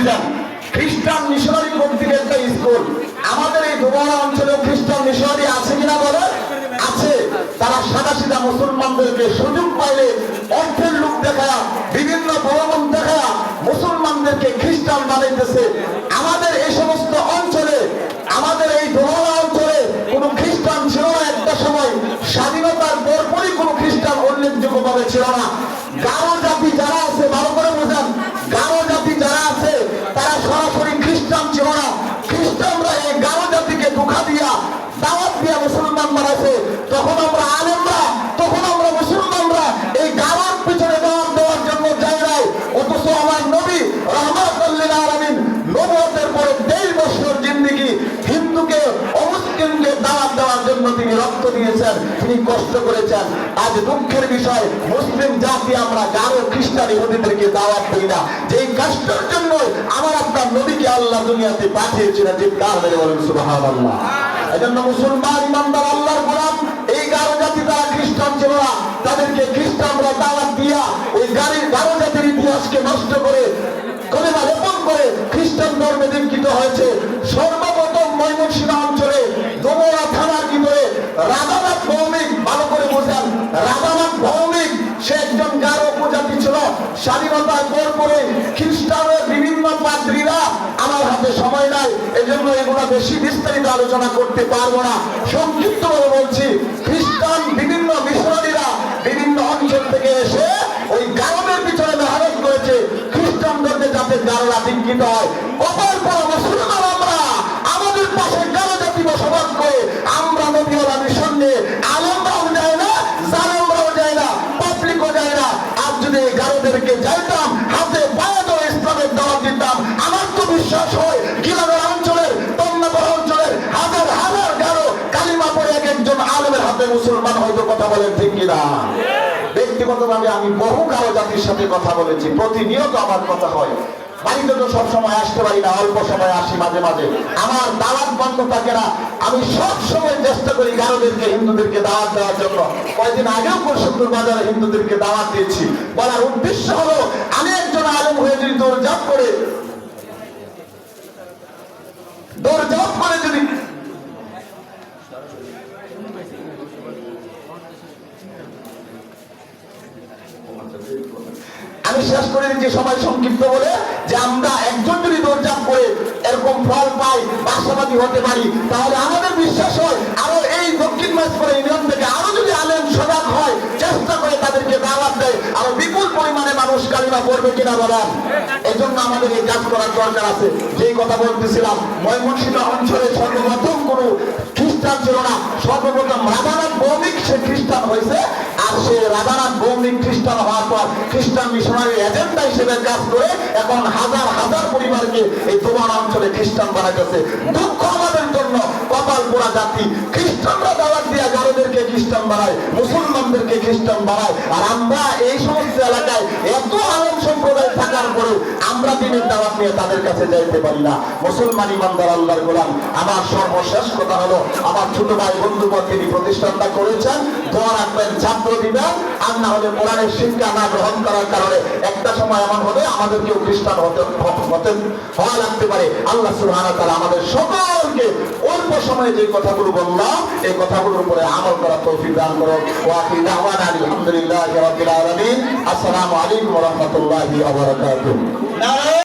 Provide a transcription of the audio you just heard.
বলছিলেন খ্রিস্টান মিশনারি কর্তৃক একটা স্কুল। আমাদের এই দোবাড়া অঞ্চলে খ্রিস্টান মিশনারি আছে কিনা বলে? আছে। তারা সাদাসিধা মুসলমানদেরকে সুযোগ পাইলে অর্থের লোক দেখায়, বিভিন্ন প্রলোভন দেখায় মুসলমানদেরকে খ্রিস্টান বানাইতেছে। আমাদের এই সমস্ত অঞ্চলে, আমাদের এই দোবাড়া অঞ্চলে কোন খ্রিস্টান ছিল না একটা সময়। স্বাধীনতার পরপরই কোন খ্রিস্টান উল্লেখযোগ্যভাবে ছিল না। গারো জাতি যারা আছে, ভালো করে বোঝেন, গারো জাতি যারা আছে তারা সরাসরি খ্রিস্টান ছিল না। খ্রিস্টানরা এই গারো জাতিকে ধোঁকা দিয়া, দাওয়াত দিয়া মুসলমান বানাইছে। তখন আমরা আলেমরা, তখন আমরা মুসলমানরা এই গাওয়ার পিছনে দাওয়াত দেওয়ার জন্য যাই নাই। অথচ আমার নবী রাহমাতুল লিল আলামিন নবুয়তের পরে 23 বছর জিন্দেগি হিন্দুকে, অমুসলিমকে দাওয়াত দেওয়ার জন্য তিনি রক্ত দিয়েছেন, তিনি কষ্ট করেছেন। আজ দুঃখের বিষয়, মুসলিম জাতি আমরা গারো খ্রিস্টান ইহুদিদেরকে দাওয়াত দিই না। যেই কাজটার জন্য আমার আপনার নবীকে আল্লাহ দুনিয়াতে পাঠিয়েছিলেন, যে কার মেরে বলেন সুবহানাল্লাহ। এজন্য মুসলমান ইমানদার আল্লাহর গোলাম এই গারো জাতি তারা খ্রিস্টান ছিল না, তাদেরকে খ্রিস্টানরা দাওয়াত দিয়া ওই গারো জাতির ইতিহাসকে নষ্ট করে, কলেমা লেপন করে খ্রিস্টান ধর্মে দীক্ষিত হয়েছে। সর্বপ্রথম ময়মনসিংহ অঞ্চলে দোমরা থানার ভিতরে রাধানাথ ভৌমিক, ভালো করে বোঝেন, রাধানাথ ভৌমিক সে একজন গারো উপজাতি ছিল। স্বাধীনতার পরে খ্রিস্টানের বিভিন্ন পাদ্রীরা, আমার হাতে সময় নাই এজন্য এগুলো বেশি বিস্তারিত আলোচনা করতে পারবো না, সংক্ষিপ্ত ভাবে বলছি। খ্রিস্টান বিভিন্ন মিশনারিরা বিভিন্ন অঞ্চল থেকে এসে ওই গারোদের পিছনে মেহনত করেছে খ্রিস্টান ধর্মে যাতে গারোরা দীক্ষিত হয়। অপর পর মুসলমান আমরা, আমাদের পাশে গারো জাতি বসবাস করে আমরা নবীওয়ালা মিশন নিয়ে আলেমরাও যায় না, জালেমরাও যায় না, পাবলিকও যায় না। আর যদি গারোদেরকে যাইতাম, হাতে পায়ে ধরে ইসলামের দাওয়াত দিতাম, আমার তো বিশ্বাস হয় গিলাগড় অঞ্চলের, তন্নাগড় অঞ্চলের হাজার হাজার গারো কালিমা পড়ে এক একজন আলেমের হাতে মুসলমান হয়তো। কথা বলেন ঠিক কিনা? ব্যক্তিগতভাবে আমি বহু গারো জাতির সাথে কথা বলেছি, প্রতিনিয়ত আমার কথা হয়। বাড়িতে তো সবসময় আসতে পারি না, অল্প সময় আসি মাঝে মাঝে, আমার দাওয়াত বন্ধ থাকে না। আমি সব সময় চেষ্টা করি গারোদেরকে, হিন্দুদেরকে দাওয়াত দেওয়ার জন্য। কয়েকদিন আগেও পরশুর বাজারে হিন্দুদেরকে দাওয়াত দিয়েছি। বলার উদ্দেশ্য হলো, আমি একজন আলেম হয়ে যদি দৌড়ঝাঁপ করে যদি আমি শেষ করে দিচ্ছি সময় সংক্ষিপ্ত বলে, যে আমরা একজন যদি দৌড়ঝাঁপ করে এরকম ফল পাই, বাসাবাদী হতে পারি, তাহলে আমাদের বিশ্বাস হয় আরো এই দক্ষিণ মাঝপুর ইউনিয়ন থেকে আরো যদি আলেম সজাগ হয়, চেষ্টা করে তাদেরকে দাওয়াত দেয়, আরো বিপুল পরিমাণে মানুষ কালিমা পড়বে কিনা বলেন? এই জন্য আমাদের এই কাজ করার দরকার আছে। যেই কথা বলতেছিলাম, ময়মনসিংহ অঞ্চলে সর্বপ্রথম কোন খ্রিস্টান ছিল না। সর্বপ্রথম রাধানাথ ভৌমিক সে খ্রিস্টান হয়েছে। আর সে রাধানাথ ভৌমিক খ্রিস্টান হওয়ার পর খ্রিস্টান মিশনারি এজেন্ডা হিসেবে কাজ করে এখন হাজার হাজার পরিবারকে এই দোবাড়া অঞ্চলে খ্রিস্টান বানাইতেছে। দুঃখ আমাদের জন্য, কপাল পোড়া জাতি। খ্রিস্টানরা দাওয়াত দিয়া গারোদেরকে খ্রিস্টান বানায়, মুসলমানদেরকে খ্রিস্টান বানায়। আর আমরা এই সমস্ত এলাকায় এত আলেম সম্প্রদায় থাকার পরে আমরা দিনের দাওয়াত নিয়ে তাদের কাছে যাইতে পারি না। মুসলমান ইমানদার আল্লাহর গোলাম, আমার সর্বশেষ কথা হলো, আমার ছোট ভাই বন্ধুবর তিনি প্রতিষ্ঠানটা করেছেন, দোয়া রাখবেন, ছাত্র দিবেন। আর না হলে কোরআনের শিক্ষা না গ্রহণ করার কারণে একটা সময় এমন হবে আমাদেরকেও খ্রিস্টান হওয়া লাগতে পারে। আল্লাহ সুবহানাহু ওয়া তাআলা আমাদের সকলকে অল্প সময়ে যে কথাগুলো বললাম, এই কথাগুলোর উপরে আমল করার তৌফিক দান করুন। ওয়া আখিরু দাওয়ানা আলহামদুলিল্লাহি রাব্বিল আলামিন। আসসালামু আলাইকুম ওয়া রাহমাতুল্লাহি ওয়া বারাকাতুহু।